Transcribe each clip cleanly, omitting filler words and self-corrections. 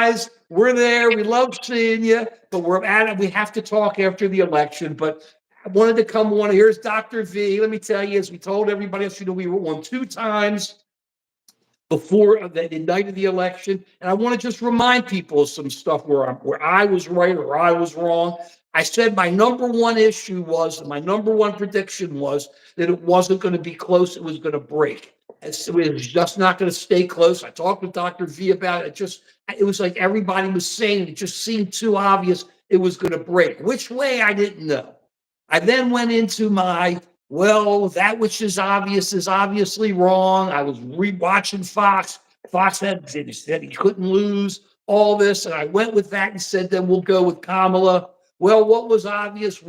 guys. We're there. We love seeing you, but we're at it. We have to talk after the election. But I wanted to come on. Here's Dr. V. Let me tell you, as we told everybody else, we were on 2 times before the night of the election. And I want to just remind people of some stuff where I was right or I was wrong. I said my number one issue was, my number one prediction was that it wasn't going to be close. It was going to break. It was just not going to stay close. I talked with Dr. V about it. It was like everybody was saying, it just seemed too obvious it was going to break. Which way, I didn't know. I then went into that which is obvious is obviously wrong. I was rewatching Fox. Fox said he couldn't lose all this. And I went with that and said, then we'll go with Kamala. Well, what was obvious.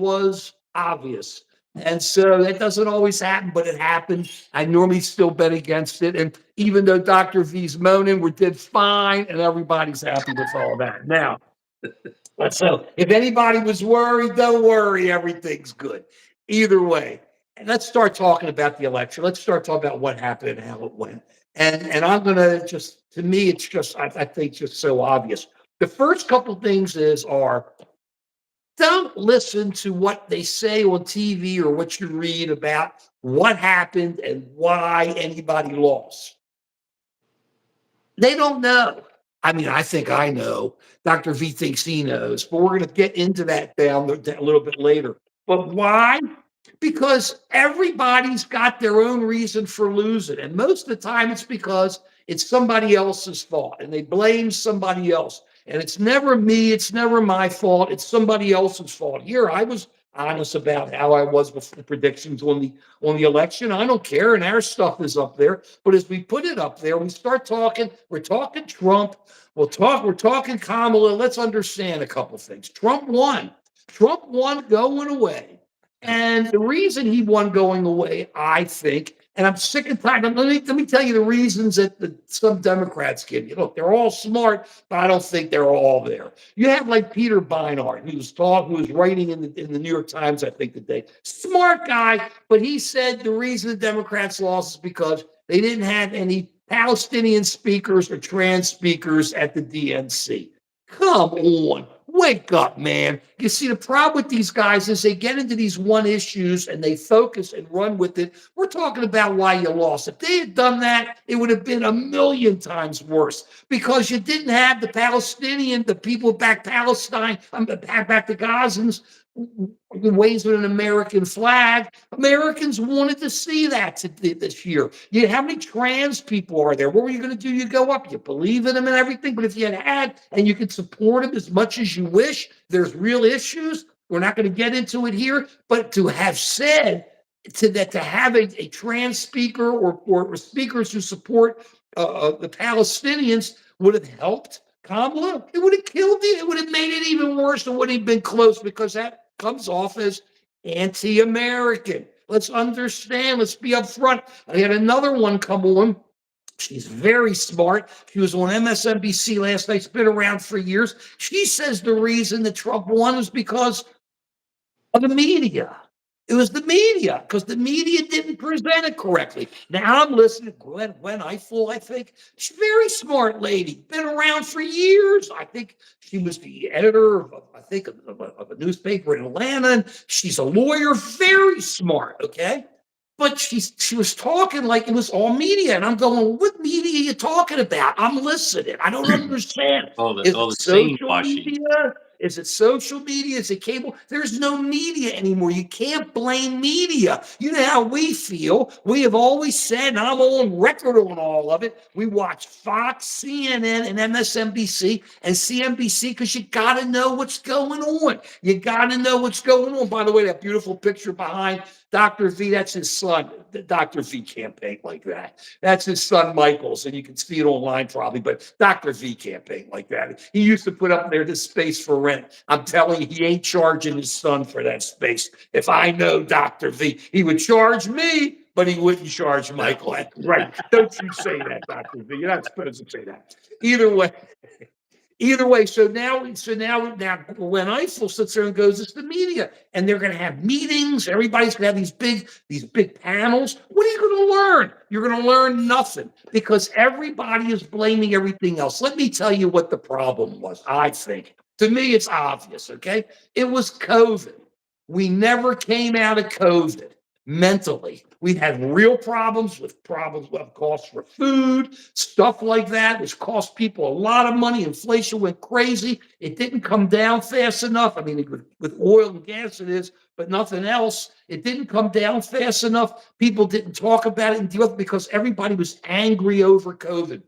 And so that doesn't always happen, but it happened. I normally still bet against it. And even though Dr. V's moaning, we did fine and everybody's happy with all that. Now, so if anybody was worried, don't worry, everything's good. Either way, and let's start talking about the election. Let's start talking about what happened and how it went. And I'm going to to me, it's just, I think just so obvious. The first couple things are don't listen to what they say on TV or what you read about what happened and why anybody lost. They don't know. I mean, I think I know. Dr. V thinks he knows, but we're going to get into that down a little bit later. But why? Because everybody's got their own reason for losing. And most of the time it's because it's somebody else's fault and they blame somebody else. And it's never me. It's never my fault. It's somebody else's fault. Here, I was honest about how I was with the predictions on the election. I don't care. And our stuff is up there. But as we put it up there, we start talking. We're talking Trump. We're talking Kamala. Let's understand a couple things. Trump won going away. And the reason he won going away, I think, and I'm sick and tired. Let me tell you the reasons that some Democrats give you. Look, they're all smart, but I don't think they're all there. You have like Peter Beinart, who was writing in the New York Times, I think, today. Smart guy, but he said the reason the Democrats lost is because they didn't have any Palestinian speakers or trans speakers at the DNC. Come on. Wake up, man. You see, the problem with these guys is they get into these one issues and they focus and run with it. We're talking about why you lost. If they had done that, it would have been a million times worse because you didn't have the people back Palestine, back the Gazans, ways with an American flag. Americans wanted to see that this year. How many trans people are there? What were you going to do? You go up, you believe in them and everything. But if you had and you could support them as much as you wish, there's real issues. We're not going to get into it here. But to have said to have a trans speaker or speakers who support the Palestinians would have helped Kamala. It would have killed it. It would have made it even worse. It wouldn't have been close because that comes off as anti-American. Let's understand. Let's be upfront. I had another one come on. She's very smart. She was on MSNBC last night. She's been around for years. She says the reason that Trump won was because of the media. It was the media because the media didn't present it correctly. Now I'm listening to Gwen Eiffel, I think. She's a very smart lady, been around for years. I think she was the editor of a newspaper in Atlanta. And she's a lawyer, very smart, okay? But she was talking like it was all media. And I'm going, what media are you talking about? I'm listening. I don't understand. all the same washing. Media? Is it social media? Is it cable? There's no media anymore. You can't blame media. You know how we feel. We have always said, and I'm on record on all of it, we watch Fox, CNN, and MSNBC and CNBC because you got to know what's going on. You got to know what's going on. By the way, that beautiful picture behind Dr. V, that's his son. Dr. V can't paint like that. That's his son, Michael's, and you can see it online probably, but Dr. V can't paint like that. He used to put up there this space for rent. I'm telling you, he ain't charging his son for that space. If I know Dr. V, he would charge me, but he wouldn't charge Michael. Right. Don't you say that, Dr. V. You're not supposed to say that. Either way, Either way, now when Eiffel sits there and goes, it's the media, and they're going to have meetings. Everybody's going to have these big panels. What are you going to learn? You're going to learn nothing because everybody is blaming everything else. Let me tell you what the problem was. I think to me, it's obvious. Okay, it was COVID. We never came out of COVID mentally. We had real problems with costs for food, stuff like that, which cost people a lot of money. Inflation went crazy. It didn't come down fast enough. I mean, with oil and gas, it is, but nothing else. It didn't come down fast enough. People didn't talk about it and deal with it because everybody was angry over COVID.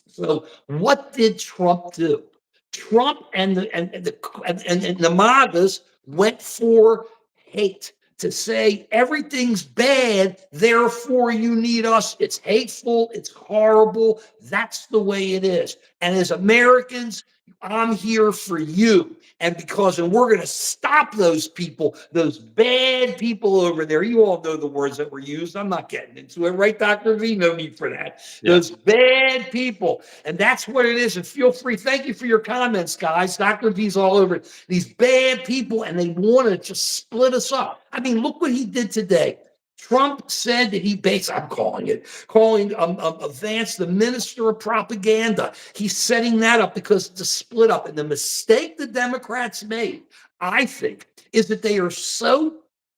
So, what did Trump do? Trump and the MAGAs went for hate to say everything's bad, therefore you need us. It's hateful, it's horrible. That's the way it is. And as Americans, I'm here for you. And we're going to stop those people, those bad people over there. You all know the words that were used. I'm not getting into it, right, Dr. V? No need for that. Yeah. Those bad people. And that's what it is. And feel free. Thank you for your comments, guys. Dr. V's all over it. These bad people, and they want to just split us up. I mean, look what he did today. Trump said that I'm calling Vance the minister of propaganda. He's setting that up because it's a split up. And the mistake the Democrats made, I think, is that they are so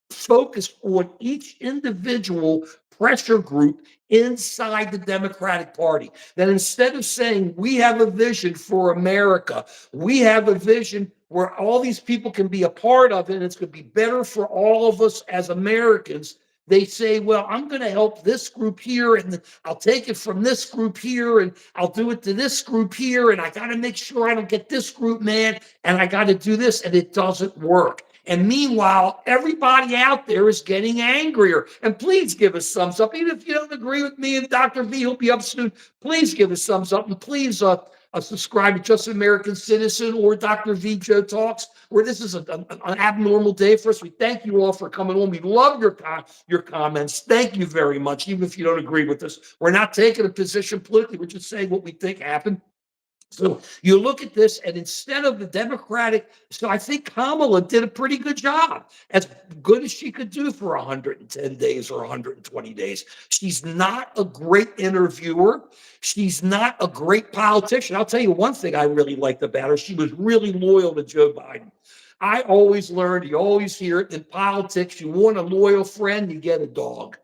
focused on each individual pressure group inside the Democratic Party that instead of saying, we have a vision for America, we have a vision where all these people can be a part of it, and it's going to be better for all of us as Americans, they say, well, I'm going to help this group here, and I'll take it from this group here, and I'll do it to this group here, and I got to make sure I don't get this group mad, and I got to do this, and it doesn't work. And meanwhile, everybody out there is getting angrier. And please give us thumbs up. Even if you don't agree with me and Dr. V, he'll be up soon. Please give us thumbs up, and please subscribe to Just American Citizen or Dr. V Joe Talks, where this is an abnormal day for us. We thank you all for coming on. We love your comments. Thank you very much, even if you don't agree with us. We're not taking a position politically. We're just saying what we think happened. So you look at this, and instead of the Democratic, so I think Kamala did a pretty good job, as good as she could do for 110 days or 120 days. She's not a great interviewer. She's not a great politician. I'll tell you one thing I really liked about her. She was really loyal to Joe Biden. I always learned, you always hear it in politics, you want a loyal friend, you get a dog.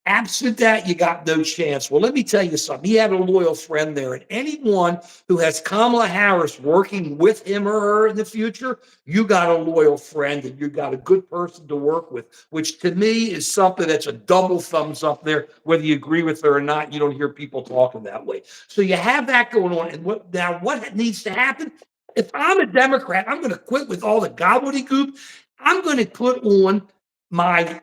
Absent that, you got no chance. Well, let me tell you something. He had a loyal friend there, and anyone who has Kamala Harris working with him or her in the future, you got a loyal friend, and you got a good person to work with, which to me is something that's a double thumbs up there, whether you agree with her or not. You don't hear people talking that way. So you have that going on. And what needs to happen? If I'm a Democrat, I'm going to quit with all the gobbledygook. I'm going to put on my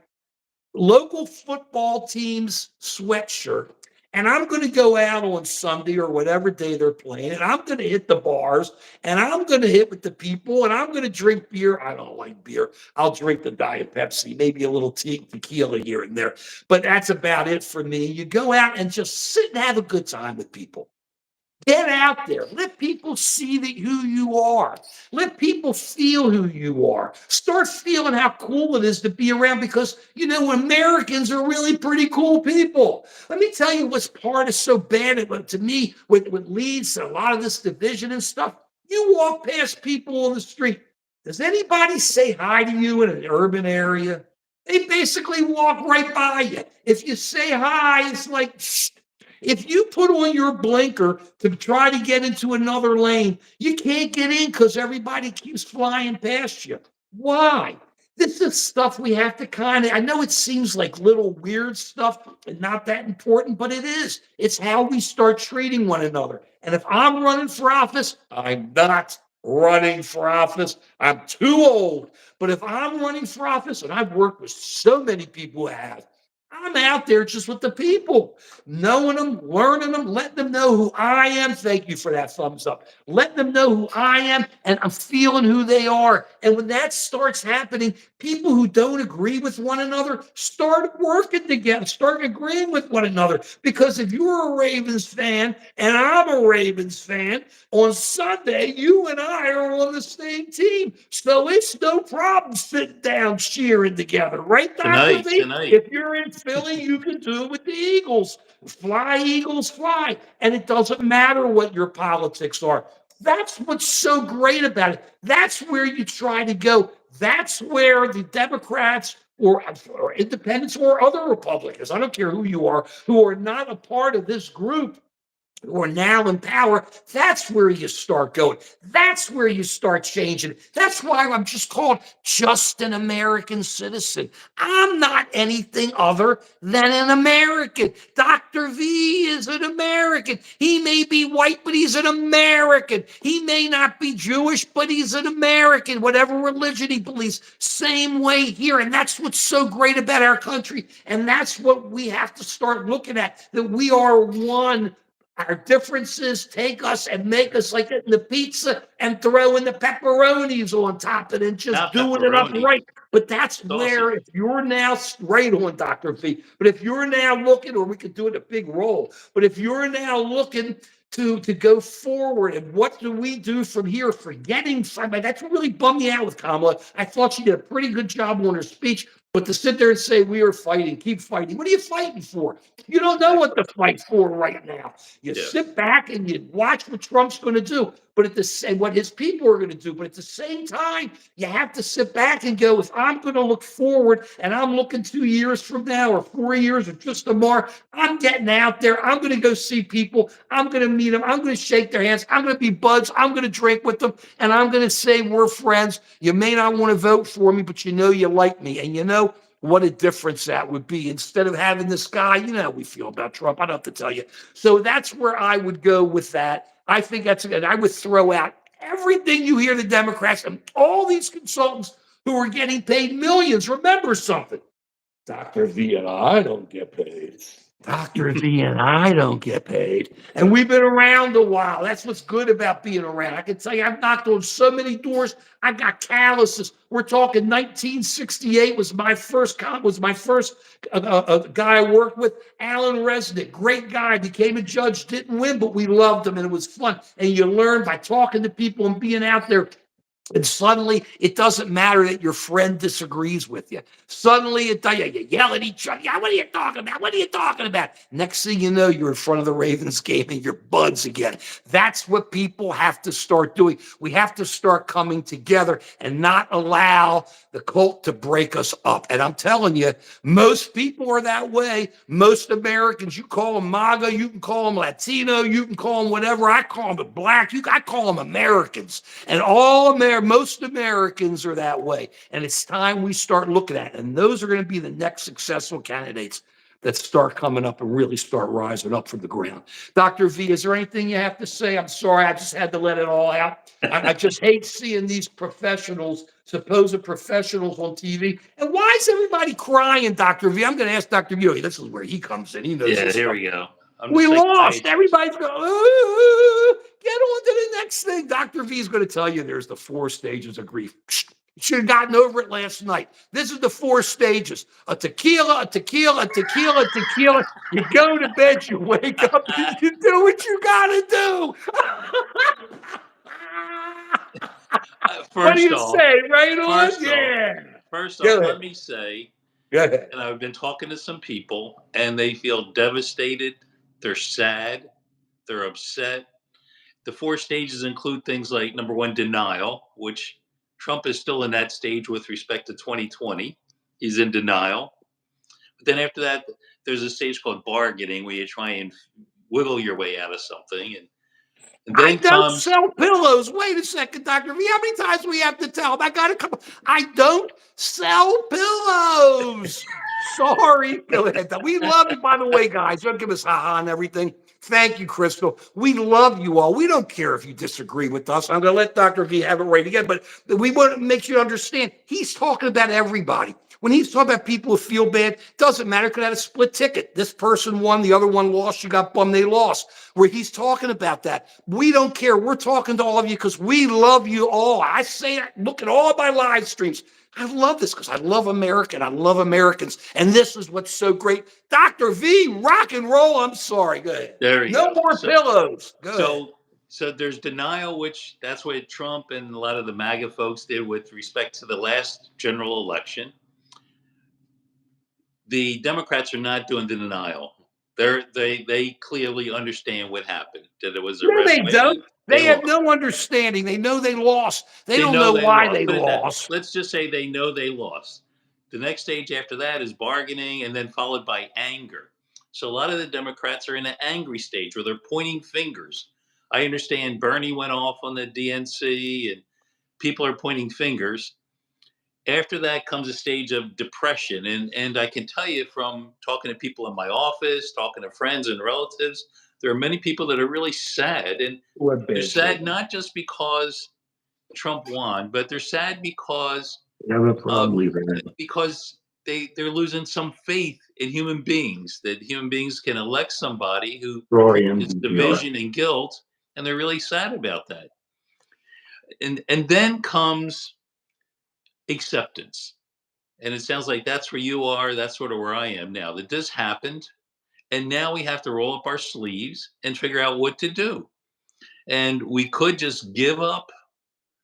local football team's sweatshirt, and I'm going to go out on Sunday or whatever day they're playing, and I'm going to hit the bars, and I'm going to hit with the people, and I'm going to drink beer. I don't like beer. I'll drink the Diet Pepsi, maybe a little tequila here and there, but that's about it for me. You go out and just sit and have a good time with people. Get out there. Let people see who you are. Let people feel who you are. Start feeling how cool it is to be around because, Americans are really pretty cool people. Let me tell you what's part of so bad to me what leads to a lot of this division and stuff. You walk past people on the street. Does anybody say hi to you in an urban area? They basically walk right by you. If you say hi, it's like, shh. If you put on your blinker to try to get into another lane, you can't get in because everybody keeps flying past you. Why? This is stuff we have to I know it seems like little weird stuff and not that important, but it is. It's how we start treating one another. And if I'm running for office, I'm not running for office. I'm too old. But if I'm running for office, and I've worked with so many people who have, I'm out there just with the people, knowing them, learning them, letting them know who I am. Thank you for that thumbs up. Let them know who I am, and I'm feeling who they are. And when that starts happening, people who don't agree with one another start working together, start agreeing with one another. Because if you're a Ravens fan and I'm a Ravens fan, on Sunday, you and I are on the same team. So it's no problem sitting down cheering together, right, Dr. V? Tonight. If you're in Philly, you can do it with the Eagles. Fly, Eagles, fly. And it doesn't matter what your politics are. That's what's so great about it. That's where you try to go. That's where the Democrats or independents or other Republicans, I don't care who you are, who are not a part of this group, or now in power, that's where you start going. That's where you start changing. That's why I'm just called just an American citizen. I'm not anything other than an American. Dr. V is an American. He may be white, but he's an American. He may not be Jewish, but he's an American, whatever religion he believes. Same way here. And that's what's so great about our country. And that's what we have to start looking at, that we are one. Our differences take us and make us like getting the pizza and throwing the pepperonis on top of it and just Not doing it up pepperoni. right. But that's Sausage. where, if you're now right on, Dr. V, but if you're now looking, or we could do it a big roll, but if you're now looking to go forward, and what do we do from here? Forgetting somebody, that's what really bummed me out with Kamala. I thought she did a pretty good job on her speech. But to sit there and say, we are fighting, keep fighting. What are you fighting for? You don't know what to fight for right now. You sit back and you watch what Trump's going to do, but at the same, what his people are going to do. But at the same time, you have to sit back and go, if I'm going to look forward and I'm looking 2 years from now or 4 years or just tomorrow, I'm getting out there. I'm going to go see people. I'm going to meet them. I'm going to shake their hands. I'm going to be buds. I'm going to drink with them. And I'm going to say, we're friends. You may not want to vote for me, but you know you like me. And you know, what a difference that would be. Instead of having this guy, you know how we feel about Trump. I don't have to tell you. So that's where I would go with that. I think that's good. I would throw out everything you hear the Democrats and all these consultants who are getting paid millions. Remember something. Dr. V and I don't get paid. Dr. V and I don't get paid. And we've been around a while. That's what's good about being around. I can tell you, I've knocked on so many doors. I got calluses. We're talking 1968 was my first guy I worked with. Alan Resnick, great guy, became a judge, didn't win, but we loved him and it was fun. And you learn by talking to people and being out there. And suddenly, it doesn't matter that your friend disagrees with you. Suddenly, you yell at each other. Yeah, what are you talking about? What are you talking about? Next thing you know, you're in front of the Ravens game and you're buds again. That's what people have to start doing. We have to start coming together and not allow the cult to break us up. And I'm telling you, most people are that way. Most Americans, you call them MAGA, you can call them Latino, you can call them whatever. I call them black. I call them Americans. And most Americans are that way. And it's time we start looking at it. And those are going to be the next successful candidates that start coming up and really start rising up from the ground. Dr. V, is there anything you have to say? I'm sorry, I just had to let it all out. I just hate seeing these professionals, supposed professionals on TV. And why is everybody crying, Dr. V? I'm going to ask Dr. V. This is where he comes in. He knows Yeah, this here stuff. we go. We lost. Everybody's going, get on to the next thing. Dr. V is going to tell you there's the 4 stages of grief. You should have gotten over it last night. This is the 4 stages. A tequila, a tequila, a tequila, a tequila. You go to bed, you wake up, and you do what you got to do. What do you say? Right on? Yeah. First off, let me say, Go ahead. and I've been talking to some people, and they feel devastated. They're sad. They're upset. The 4 stages include things like, number 1, denial, which Trump is still in that stage with respect to 2020. He's in denial. But then after that, there's a stage called bargaining, where you try and wiggle your way out of something. And then I don't sell pillows. Wait a second, Dr. V. How many times do we have to tell him? I got to come. I don't sell pillows. Sorry. Go ahead. We love you, by the way, guys. Don't give us ha-ha and everything. Thank you, Crystal. We love you all. We don't care if you disagree with us. I'm going to let Dr. V have it right again, but we want to make you understand he's talking about everybody. When he's talking about people who feel bad, doesn't matter. Could have a split ticket. This person won, the other one lost. You got bummed they lost. Where he's talking about that. We don't care. We're talking to all of you because we love you all. I say that. Look at all my live streams. I love this because I love America and I love Americans. And this is what's so great. Dr. V, rock and roll. I'm sorry. Go ahead. There you No go. more pillows. Go ahead. So there's denial, which that's what Trump and a lot of the MAGA folks did with respect to the last general election. The Democrats are not doing the denial. They clearly understand what happened. That it was a No, red they wave. don't. They They have lost. no understanding. They know they lost. They They don't know know they why lost. they Put it that way. lost. Let's just say they know they lost. The next stage after that is bargaining, and then followed by anger. So a lot of the Democrats are in an angry stage where they're pointing fingers. I understand Bernie went off on the DNC, and people are pointing fingers. After that comes a stage of depression, and I can tell you from talking to people in my office, talking to friends and relatives, there are many people that are really sad, and What they're bad sad shape. not just because Trump won, but they're sad You have no uh, problem leaving it. because they're losing some faith in human beings, that human beings can elect somebody who Rory and is DPR. division and guilt, and they're really sad about that. And then comes acceptance. And it sounds like that's where you are. That's sort of where I am now. That this happened, and now we have to roll up our sleeves and figure out what to do. And we could just give up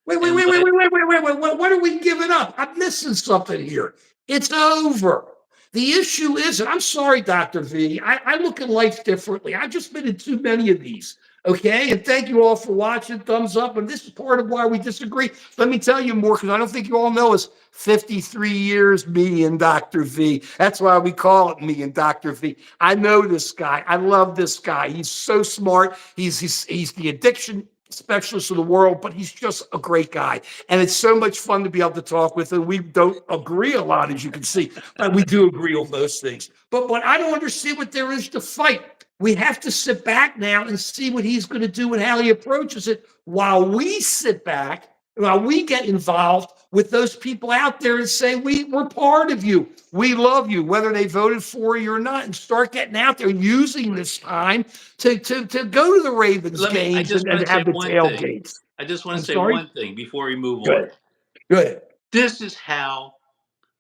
Wait, wait, and wait, wait, let. wait, wait, wait, wait, wait. What are we giving up? I'm missing something here. It's over. The issue isn't, I'm sorry, Dr. V. I look at life differently. I've just been in too many of these. Okay. And thank you all for watching. Thumbs up. And this is part of why we disagree. Let me tell you more because I don't think you all know us. 53 years, me and Dr. V. That's why we call it me and Dr. V. I know this guy. I love this guy. He's so smart. He's the addiction specialist of the world, but he's just a great guy. And it's so much fun to be able to talk with him. We don't agree a lot, as you can see, but we do agree on most things. But I don't understand what there is to fight. We have to sit back now and see what he's going to do and how he approaches it while we sit back, while we get involved with those people out there and say, we're part of you. We love you, whether they voted for you or not, and start getting out there and using this time to go to the Ravens I games just want and to say have the one thing. tailgates. I just want I'm to say sorry. one thing before we move on. Good. Good. This is how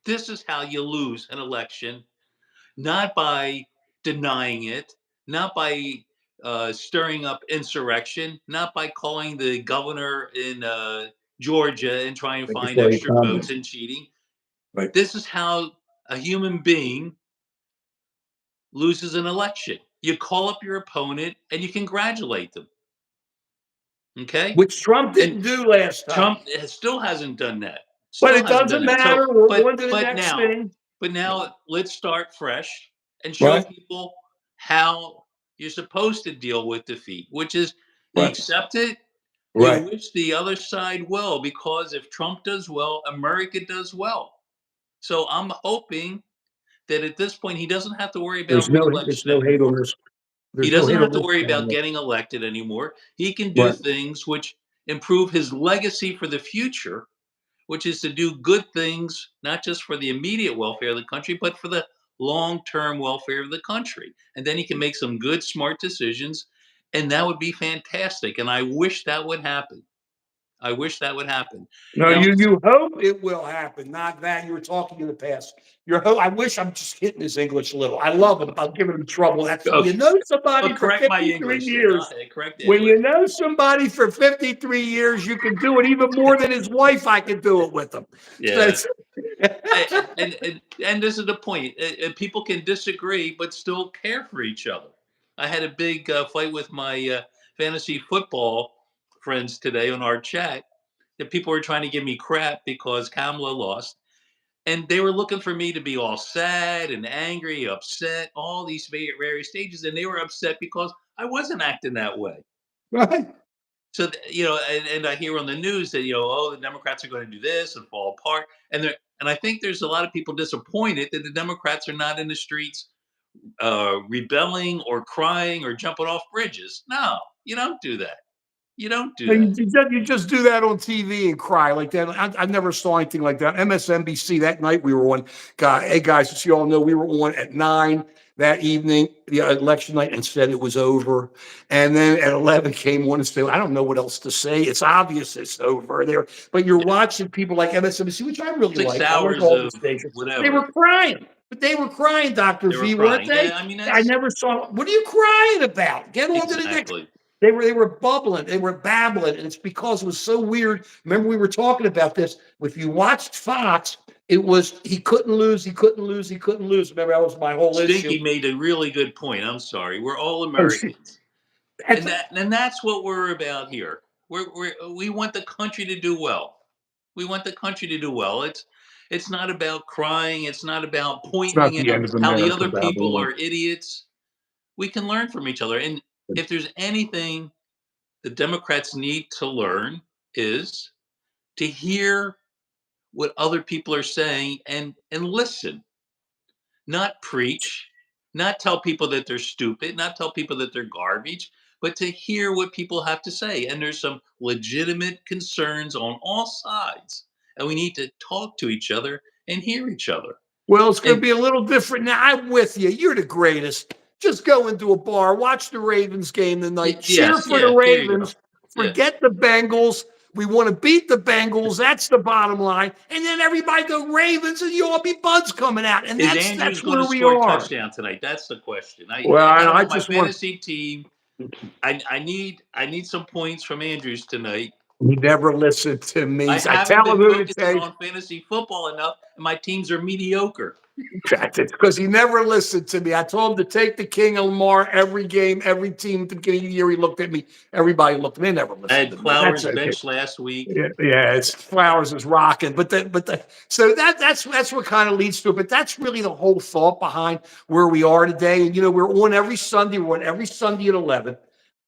this is how you lose an election, not by denying it, not by stirring up insurrection, not by calling the governor in Georgia and trying to Thank you find for your extra votes comments. and cheating. Right. This is how a human being loses an election. You call up your opponent and you congratulate them. Okay? Which Trump And didn't do last time. Trump still hasn't done that. But Still it hasn't done doesn't that. matter. So, We're but on to the but next now, thing. but now let's start fresh and show Right. people how you're supposed to deal with defeat, which is you Right. accept it, you Right. wish the other side well, because if Trump does well, America does well. So I'm hoping that at this point he doesn't have to worry about There's reelection no hate on anymore. this. He There's no doesn't hate on have to this. worry about getting elected anymore. He can do Right. things which improve his legacy for the future, which is to do good things, not just for the immediate welfare of the country, but for the long term welfare of the country. And then he can make some good, smart decisions. And that would be fantastic. And I wish that would happen. I wish that would happen. No, Now, you hope it will happen, not that you were talking in the past. I wish I'm just hitting his English a little. I love him. I'm giving him trouble. That's when you okay, know somebody for correct my 53 English then. Go years. ahead, correct the When English. you know somebody for 53 years, you can do it even more than his wife. I can do it with him. So Yeah. And this is the point. People can disagree, but still care for each other. I had a big fight with my fantasy football friends today on our chat. That people were trying to give me crap because Kamala lost, and they were looking for me to be all sad and angry, upset, all these various stages, and they were upset because I wasn't acting that way. right. So and I hear on the news that oh, the Democrats are going to do this and fall apart, and I think there's a lot of people disappointed that the Democrats are not in the streets rebelling or crying or jumping off bridges. No, you don't do that. You don't do No, that. you just do that on TV and cry like that. I never saw anything like that. MSNBC that night we were on. Hey guys, as you all know, we were on at 9 that evening, the election night, and said it was over. And then at 11 came on and said, I don't know what else to say. It's obvious it's over there. But you're Yeah. watching people like MSNBC, which I really 6 like. I like hours all the of stations. They whatever. were crying. But they were crying, Dr. They were V, weren't crying. they? Yeah, I mean, I that's never saw. What are you crying about? Get on to the next. exactly. They were bubbling, they were babbling, and it's because it was so weird. Remember, we were talking about this. If you watched Fox, it was he couldn't lose, he couldn't lose, he couldn't lose. Remember, that was my whole issue. Stinky made a really good point. I'm sorry. We're all Oh, shit. Americans. And that's what we're about here. We want the country to do well. We want the country to do well. It's not about crying. It's not about It's not pointing the out end of how the America, other people Babylon. are idiots. We can learn from each other. And if there's anything the Democrats need to learn is to hear what other people are saying and listen, not preach, not tell people that they're stupid, not tell people that they're garbage, but to hear what people have to say. And there's some legitimate concerns on all sides. And we need to talk to each other and hear each other. Well, it's going to And be a little different now. I'm with you. You're the greatest. Just go into a bar, watch the Ravens game tonight, cheer yes, for the yeah, there you go. Ravens, Yeah. forget the Bengals. We want to beat the Bengals. That's the bottom line. And then everybody go Ravens, and you all be buds coming out. And Is that's Andrews that's going where to we score a are. touchdown tonight? That's the question. I, Well, I got him I on my just want. fantasy team. I need some points from Andrews tonight. He never listened to me. I I haven't tell him been who to focusing take. on fantasy football enough, and my teams are mediocre. It's because he never listened to me. I told him to take the King of Lamar every game, every team. At the beginning of the year, he looked at me. Everybody looked at me. They never I listened had to me. That's Flowers okay. bench last week. Yeah, it's Flowers is rocking, so that's what kind of leads to it. But that's really the whole thought behind where we are today. And we're on every Sunday. We're on every Sunday at 11.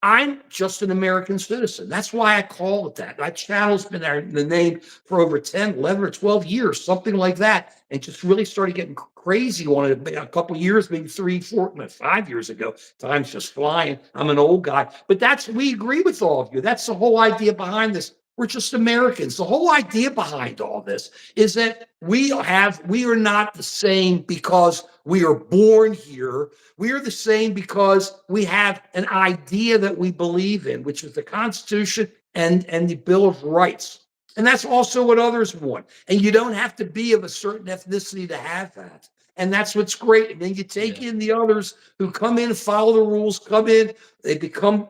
I'm just an American citizen. That's why I call it that. That channel's been the name for over 10, 11, or 12 years, something like that. And just really started getting crazy on it a couple of years, maybe 3, 4, 5 years ago. Time's just flying. I'm an old guy. But we agree with all of you. That's the whole idea behind this. We're just Americans. The whole idea behind all this is that we are not the same because we are born here. We are the same because we have an idea that we believe in, which is the Constitution and the Bill of Rights. And that's also what others want. And you don't have to be of a certain ethnicity to have that. And that's what's great. And then you take Yeah. in the others who come in, follow the rules, come in, they become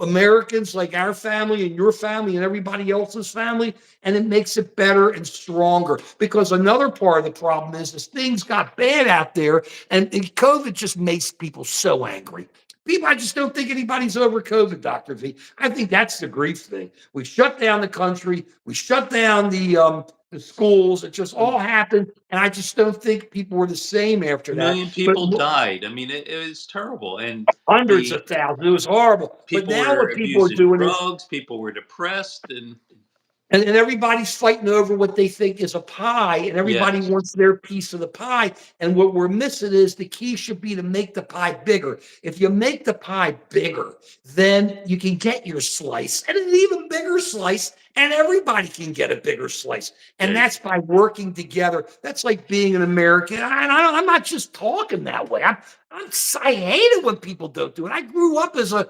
Americans like our family and your family and everybody else's family. And it makes it better and stronger. Because another part of the problem is things got bad out there, and COVID just makes people so angry. People, I just don't think anybody's over COVID, Dr. V. I think that's the grief thing. We shut down the country. We shut down the schools. It just all happened. And I just don't think people were the same after A that. million But people died. I mean, it was terrible. And hundreds the of thousands. It was horrible. But people now were what people are abusing doing is drugs. People were depressed. And and everybody's fighting over what they think is a pie, and everybody yes, wants their piece of the pie. And what we're missing is the key should be to make the pie bigger. If you make the pie bigger, then you can get your slice and an even bigger slice, and everybody can get a bigger slice. And there you that's by working together. That's like being an American. I'm not just talking that way. I hate it when people don't do it. I grew up as I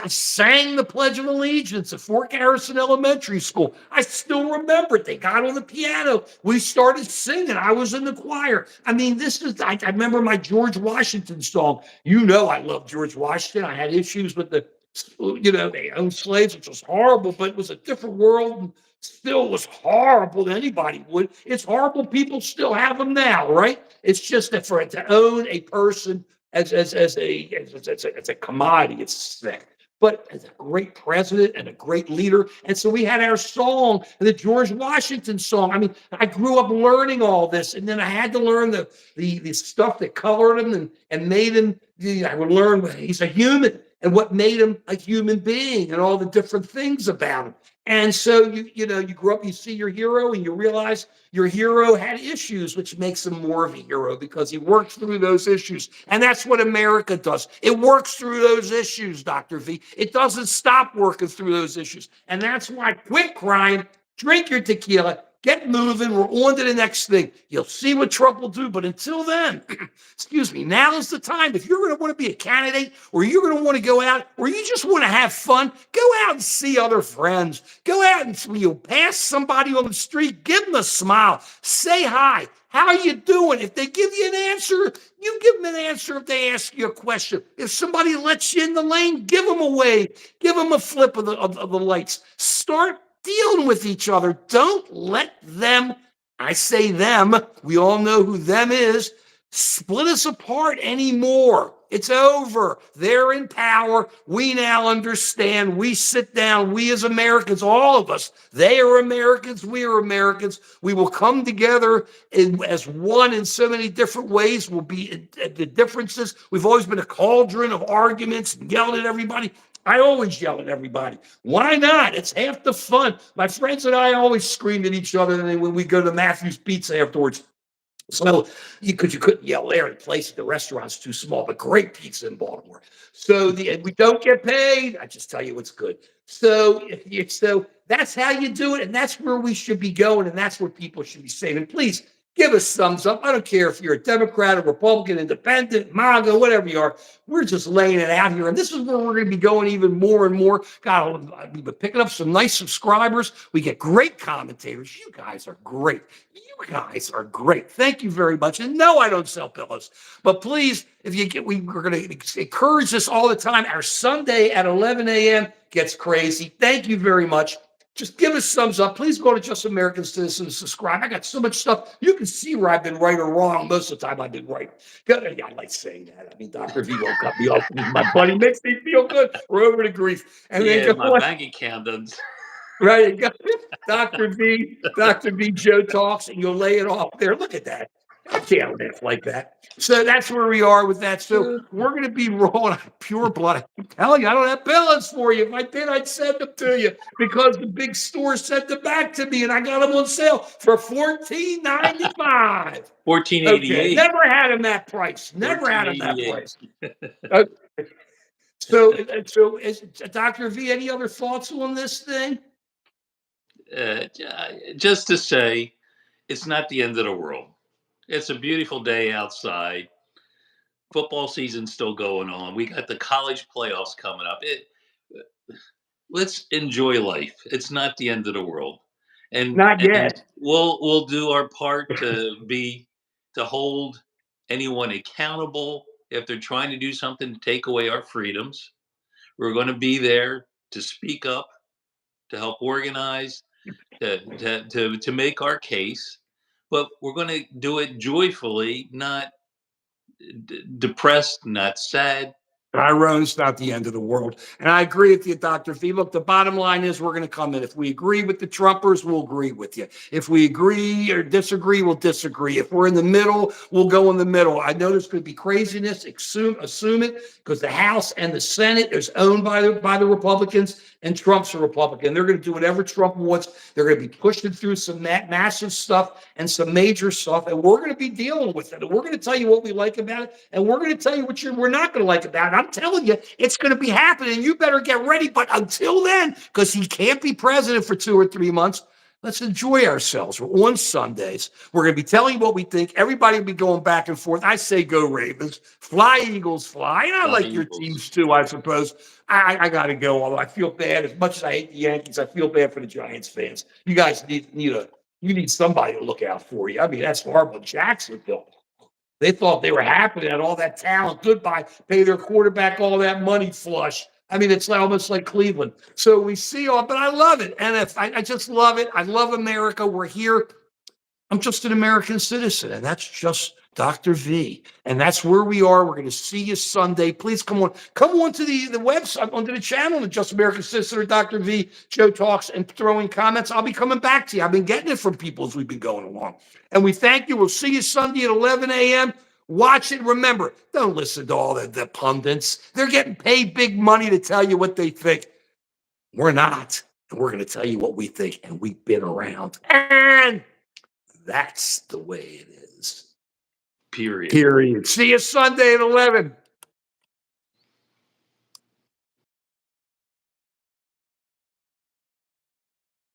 sang the Pledge of Allegiance at Fort Garrison Elementary School. I still remember it. They got on the piano. We started singing. I was in the choir. I mean, I remember my George Washington song. I love George Washington. I had issues with they owned slaves, which was horrible, but it was a different world and still was horrible to anybody would. It's horrible. People still have them now, right? It's just that for it to own a person as a commodity, it's thick. But as a great president and a great leader. And so we had our song, the George Washington song. I mean, I grew up learning all this, and then I had to learn the stuff that colored him and made him. I would learn he's a human and what made him a human being and all the different things about him. And so you grow up, you see your hero, and you realize your hero had issues, which makes him more of a hero because he worked through those issues. And that's what America does. It works through those issues, Dr. V. It doesn't stop working through those issues. And that's why quit crying, drink your tequila, get moving. We're on to the next thing. You'll see what Trump will do. But until then, excuse me, now is the time. If you're going to want to be a candidate, or you're going to want to go out, or you just want to have fun, go out and see other friends. Go out and you'll pass somebody on the street, give them a smile, say hi. How are you doing? If they give you an answer, you give them an answer. If they ask you a question, if somebody lets you in the lane, give them a wave, give them a flip of the lights. Start dealing with each other. Don't let them, I say them, we all know who them is, split us apart anymore. It's over. They're in power. We now understand. We sit down. We as Americans, all of us, they are Americans. We are Americans. We will come together as one in so many different ways. We'll be the differences. We've always been a cauldron of arguments and yelling at everybody. I always yell at everybody. Why not? It's half the fun. My friends and I always scream at each other when we go to Matthew's Pizza afterwards. So because you couldn't yell there, the place, the restaurant's too small, but great pizza in Baltimore. So we don't get paid. I just tell you what's good. So that's how you do it, and that's where we should be going, and that's where people should be saying. And please give us thumbs up. I don't care if you're a Democrat, a Republican, Independent, MAGA, whatever you are. We're just laying it out here, and this is where we're going to be going even more and more. God, we've been picking up some nice subscribers. We get great commentators. You guys are great. You guys are great. Thank you very much. And no, I don't sell pillows, but please, if you get, we're going to encourage this all the time. Our Sunday at 11 a.m. gets crazy. Thank you very much. Just give us thumbs up. Please go to Just American Citizen and subscribe. I got so much stuff. You can see where I've been right or wrong. Most of the time I've been right. I like saying that. I mean, Dr. V won't cut me off. My buddy makes me feel good. We're over the grief. And Yeah, then my bank account does. right. Dr. V, Joe Talks, and you'll lay it off there. Look at that. I can't laugh like that. So that's where we are with that. So we're going to be rolling pure blood. I'm telling you, I don't have pillows for you. If I did, I'd send them to you because the big store sent them back to me, and I got them on sale for $14.95. $14.88. Okay, never had them that price. Never had them that price. Okay. So, is Dr. V, any other thoughts on this thing? Just to say, it's not the end of the world. It's a beautiful day outside. Football season's still going on. We got the college playoffs coming up. Let's enjoy life. It's not the end of the world. Not And yet. we'll do our part to hold anyone accountable if they're trying to do something to take away our freedoms. We're going to be there to speak up, to help organize, to make our case, but we're going to do it joyfully, not depressed, not sad. Tyrone's not the end of the world. And I agree with you, Dr. V. Look, the bottom line is we're going to come in. If we agree with the Trumpers, we'll agree with you. If we agree or disagree, we'll disagree. If we're in the middle, we'll go in the middle. I know there's going to be craziness. Assume it, because the House and the Senate is owned by the Republicans, and Trump's a Republican. They're going to do whatever Trump wants. They're going to be pushing through some massive stuff and some major stuff, and we're going to be dealing with it. And we're going to tell you what we like about it, and we're going to tell you what we're not going to like about it. I'm telling you, it's going to be happening. You better get ready. But until then, because he can't be president for 2 or 3 months, let's enjoy ourselves. We're on Sundays. We're going to be telling you what we think. Everybody will be going back and forth. I say go Ravens. Fly, Eagles, fly. And I like your teams too, I suppose. I got to go, although I feel bad. As much as I hate the Yankees, I feel bad for the Giants fans. You guys need somebody to look out for you. I mean, that's horrible. Jacksonville. They thought they were happy at all that talent. Goodbye. Pay their quarterback all that money flush. I mean, it's almost like Cleveland. So we see all, but I love it. And I just love it. I love America. We're here. I'm just an American citizen, and that's just Dr. V. And that's where we are. We're going to see you Sunday. Please come on to the website, onto the channel, the Just American Citizen or Dr. V, Joe Talks, and throw in comments. I'll be coming back to you. I've been getting it from people as we've been going along. And we thank you. We'll see you Sunday at 11 a.m. Watch it. Remember, don't listen to all the pundits. They're getting paid big money to tell you what they think. We're not. and we're going to tell you what we think. And we've been around. And that's the way it is. Period. Period. See you Sunday at 11.